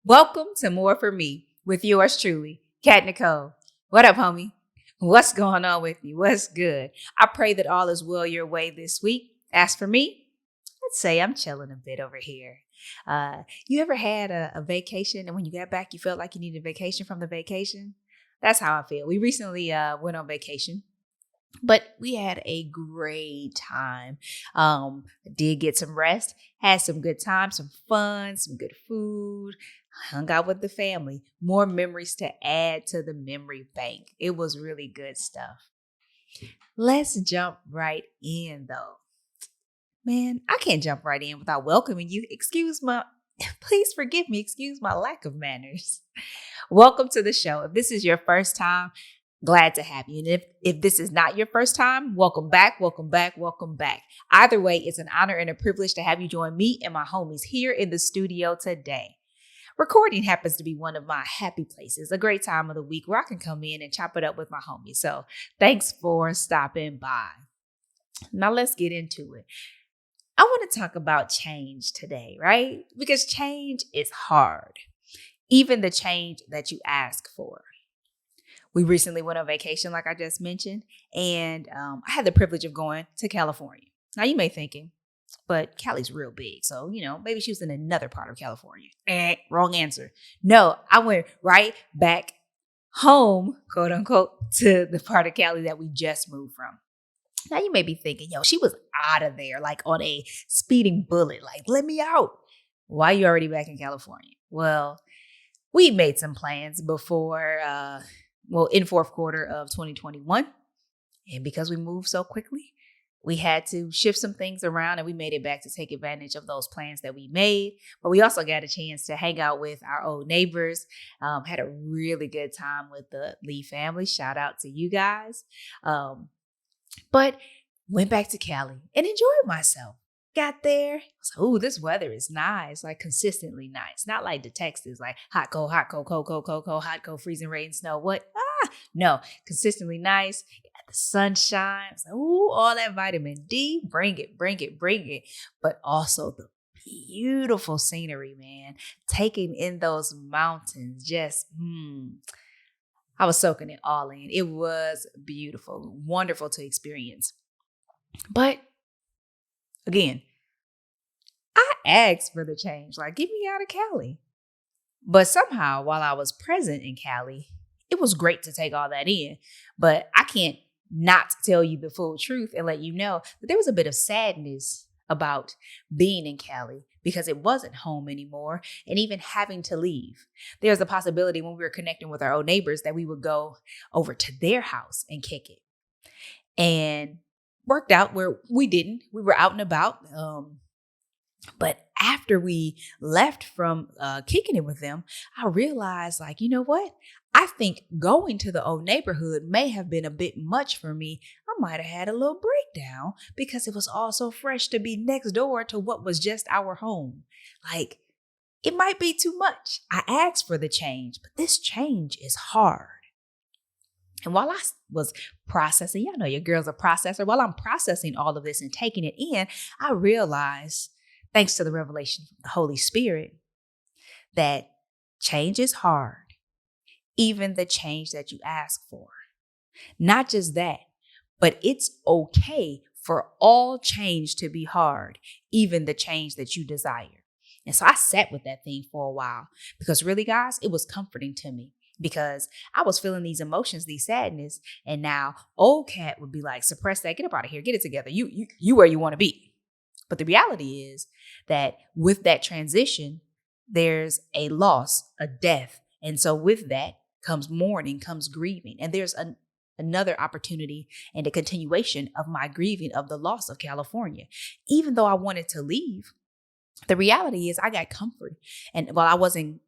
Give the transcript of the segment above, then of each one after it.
Welcome to More For Me with yours truly, Kat Necole. What up, homie? What's going on with you? What's good? I pray that all is well your way this week. As for me, let's say I'm chilling a bit over here. You ever had a vacation and when you got back, you felt like you needed a vacation from the vacation? That's how I feel. We recently went on vacation. But we had a great time. Did get some rest, had some good time, some fun, some good food, hung out with the family. More memories to add to the memory bank. It was really good stuff. Let's jump right in though. Man, I can't jump right in without welcoming you. Please forgive me, excuse my lack of manners. Welcome to the show. If this is your first time, glad to have you. And if this is not your first time, welcome back, welcome back, welcome back. Either way, it's an honor and a privilege to have you join me and my homies here in the studio today. Recording happens to be one of my happy places, a great time of the week where I can come in and chop it up with my homies. So thanks for stopping by. Now let's get into it. I want to talk about change today, right? Because change is hard, even the change that you ask for. We recently went on vacation, like I just mentioned, and I had the privilege of going to California. Now, you may be thinking, but Cali's real big, so, maybe she was in another part of California. Wrong answer. No, I went right back home, quote unquote, to the part of Cali that we just moved from. Now, you may be thinking, she was out of there, like on a speeding bullet, like, let me out. Why are you already back in California? Well, we made some plans before in fourth quarter of 2021. And because we moved so quickly, we had to shift some things around and we made it back to take advantage of those plans that we made. But we also got a chance to hang out with our old neighbors, had a really good time with the Lee family. Shout out to you guys. But went back to Cali and enjoyed myself. Got there, I was like, "Ooh, this weather is nice, like consistently nice. Not like the Texas, like hot, cold, cold, hot, cold, freezing, rain, snow. What? No, consistently nice. Got the sunshine. It's like, ooh, all that vitamin D. Bring it, bring it, bring it. But also the beautiful scenery, man. Taking in those mountains, I was soaking it all in. It was beautiful, wonderful to experience. But again, I asked for the change, like, get me out of Cali. But somehow, while I was present in Cali, it was great to take all that in. But I can't not tell you the full truth and let you know that there was a bit of sadness about being in Cali because it wasn't home anymore and even having to leave. There's a possibility when we were connecting with our old neighbors that we would go over to their house and kick it. And worked out where we didn't. We were out and about. But after we left from kicking it with them, I realized, like, you know what? I think going to the old neighborhood may have been a bit much for me. I might have had a little breakdown because it was all so fresh to be next door to what was just our home. Like, it might be too much. I asked for the change, but this change is hard. And while I was processing, y'all know your girl's a processor. While I'm processing all of this and taking it in, I realized, thanks to the revelation of the Holy Spirit, that change is hard, even the change that you ask for. Not just that, but it's okay for all change to be hard, even the change that you desire. And so I sat with that thing for a while because really, guys, it was comforting to me. Because I was feeling these emotions, these sadness, and now old Kat would be like, suppress that, get up out of here, get it together. You where you want to be. But the reality is that with that transition, there's a loss, a death. And so with that comes mourning, comes grieving. And there's another opportunity and a continuation of my grieving of the loss of California. Even though I wanted to leave, the reality is I got comfort. And while I wasn't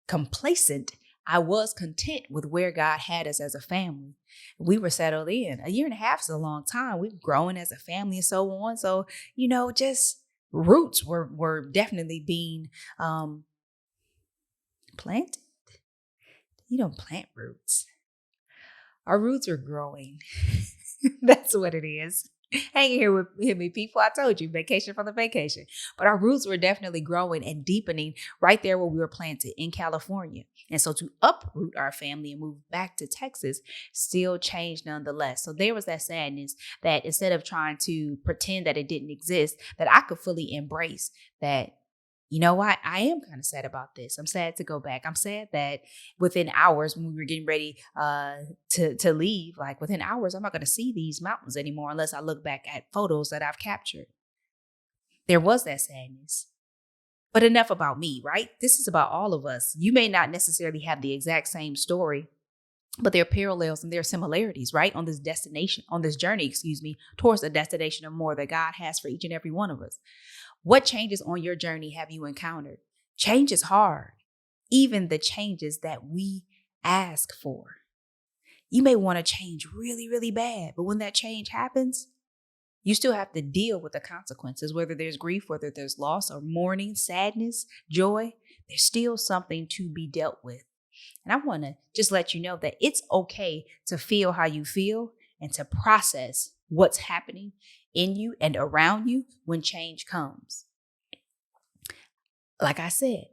complacent, I was content with where God had us as a family. We were settled in. A year and a half is a long time. We've grown as a family and so on. So, just roots were definitely being planted. You don't plant roots. Our roots are growing. That's what it is. hanging here with me, people. I told you, vacation from the vacation. But our roots were definitely growing and deepening right there where we were planted in California. And so to uproot our family and move back to Texas still changed nonetheless. So there was that sadness that instead of trying to pretend that it didn't exist, that I could fully embrace that. You know what? I am kind of sad about this. I'm sad to go back. I'm sad that within hours when we were getting ready to leave, like within hours, I'm not going to see these mountains anymore unless I look back at photos that I've captured. There was that sadness. But enough about me, right? This is about all of us. You may not necessarily have the exact same story, but there are parallels and there are similarities, right? On this journey, towards the destination of more that God has for each and every one of us. What changes on your journey have you encountered? Change is hard, even the changes that we ask for. You may want to change really, really bad, but when that change happens, you still have to deal with the consequences, whether there's grief, whether there's loss or mourning, sadness, joy, there's still something to be dealt with. And I want to just let you know that it's okay to feel how you feel and to process what's happening in you and around you when change comes. Like I said,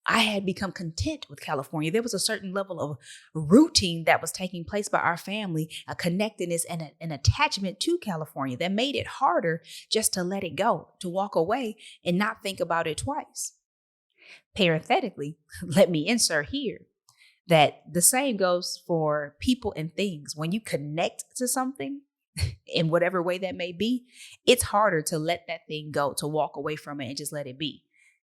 I had become content with California. There was a certain level of routine that was taking place by our family, a connectedness and an attachment to California that made it harder just to let it go, to walk away and not think about it twice. Parenthetically, let me insert here that the same goes for people and things. When you connect to something, in whatever way that may be, it's harder to let that thing go, to walk away from it and just let it be.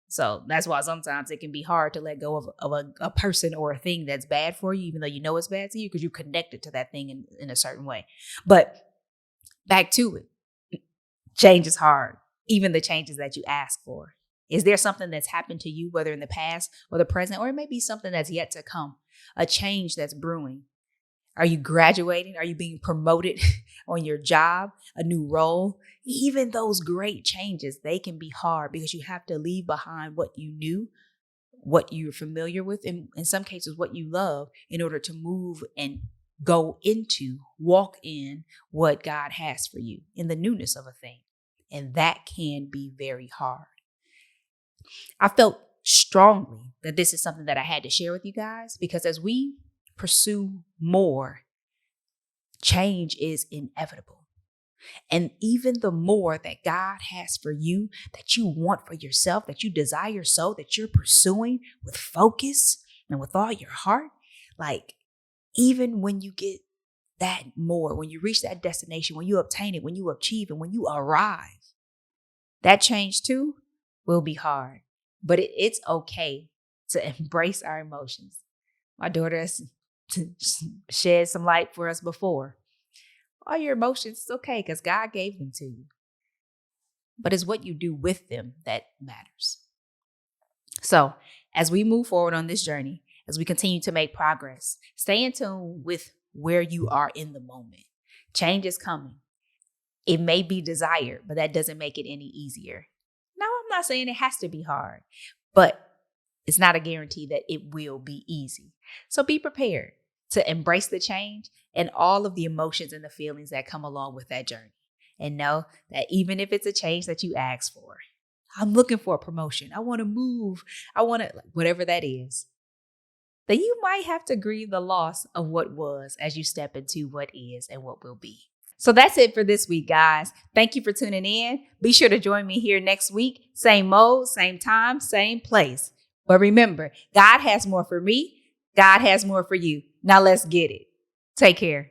So that's why sometimes it can be hard to let go of a person or a thing that's bad for you, even though you know it's bad to you because you connected to that thing in a certain way. But back to it. Change is hard, even the changes that you ask for. Is there something that's happened to you, whether in the past or the present, or it may be something that's yet to come, a change that's brewing? Are you graduating? Are you being promoted on your job, a new role? Even those great changes, they can be hard because you have to leave behind what you knew, what you're familiar with, and in some cases, what you love in order to move and walk in what God has for you in the newness of a thing. And that can be very hard. I felt strongly that this is something that I had to share with you guys because as we pursue more, change is inevitable. And even the more that God has for you, that you want for yourself, that you desire so, that you're pursuing with focus and with all your heart, like even when you get that more, when you reach that destination, when you obtain it, when you achieve it, when you arrive, that change too will be hard. But it's okay to embrace our emotions. My daughter has shed some light for us before. All your emotions, it's okay because God gave them to you. But it's what you do with them that matters. So as we move forward on this journey, as we continue to make progress, stay in tune with where you are in the moment. Change is coming. It may be desired, but that doesn't make it any easier. Now, I'm not saying it has to be hard, but it's not a guarantee that it will be easy. So be prepared to embrace the change and all of the emotions and the feelings that come along with that journey. And know that even if it's a change that you ask for, I'm looking for a promotion, I want to move, I want to, whatever that is, that you might have to grieve the loss of what was as you step into what is and what will be. So that's it for this week, guys. Thank you for tuning in. Be sure to join me here next week. Same mode, same time, same place. But remember, God has more for me. God has more for you. Now let's get it. Take care.